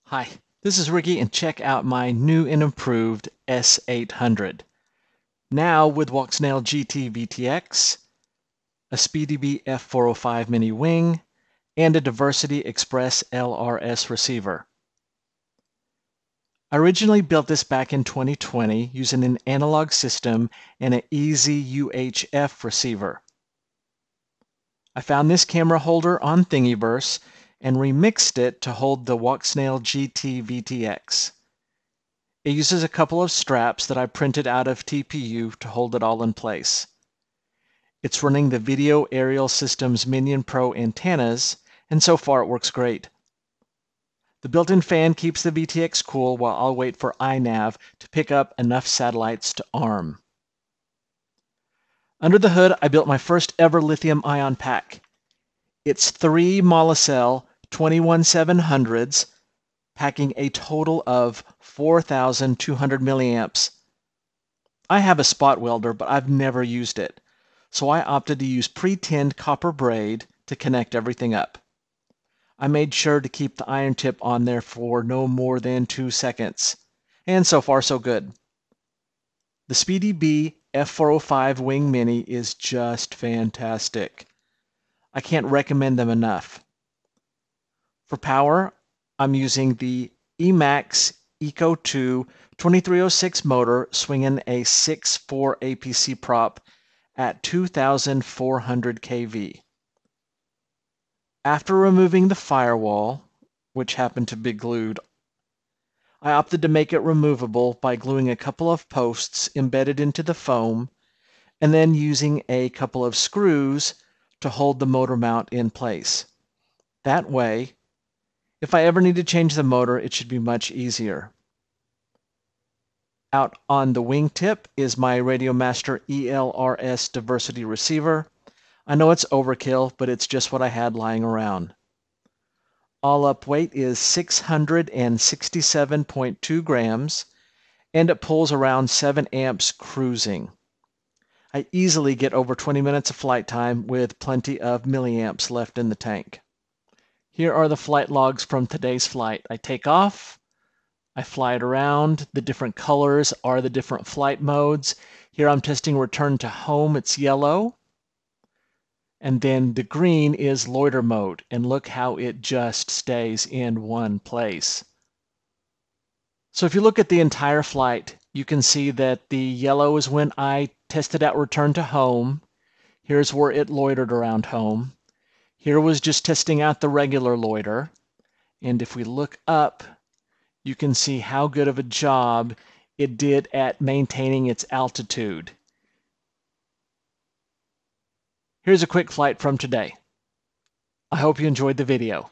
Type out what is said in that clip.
Hi, this is Ricky, and check out my new and improved S800. Now with Walksnail GT VTX, a SpeedyBee F405 Mini wing, and a Diversity Express LRS receiver. I originally built this back in 2020 using an analog system and an easy u.fl receiver. I found this camera holder on Thingiverse and remixed it to hold the Walksnail GT VTX. It uses a couple of straps that I printed out of TPU to hold it all in place. It's running the Video Aerial Systems Minion Pro antennas, and so far it works great. The built-in fan keeps the VTX cool while I'll wait for inav to pick up enough satellites to arm. Under the hood, I built my first ever lithium-ion pack. It's 3 Molicel 21700s, packing a total of 4,200 milliamps. I have a spot welder, but I've never used it, so I opted to use pre-tinned copper braid to connect everything up. I made sure to keep the iron tip on there for no more than 2 seconds, and so far so good. The SpeedyBee F405 Wing Mini is just fantastic. I can't recommend them enough. For power, I'm using the Emax Eco 2 2306 motor swinging a 6.4 APC prop at 2,400 kV. After removing the firewall, which happened to be glued, I opted to make it removable by gluing a couple of posts embedded into the foam and then using a couple of screws to hold the motor mount in place. That way, if I ever need to change the motor, it should be much easier. Out on the wingtip is my RadioMaster ELRS diversity receiver. I know it's overkill, but it's just what I had lying around. All up weight is 667.2 grams, and it pulls around 7 amps cruising. I easily get over 20 minutes of flight time with plenty of milliamps left in the tank. Here are the flight logs from today's flight. I take off, I fly it around. The different colors are the different flight modes. Here I'm testing return to home, it's yellow. And then the green is loiter mode, and look how it just stays in one place. So if you look at the entire flight, you can see that the yellow is when I tested out return to home. Here's where it loitered around home. Here was just testing out the regular loiter. And if we look up, you can see how good of a job it did at maintaining its altitude. Here's a quick flight from today. I hope you enjoyed the video.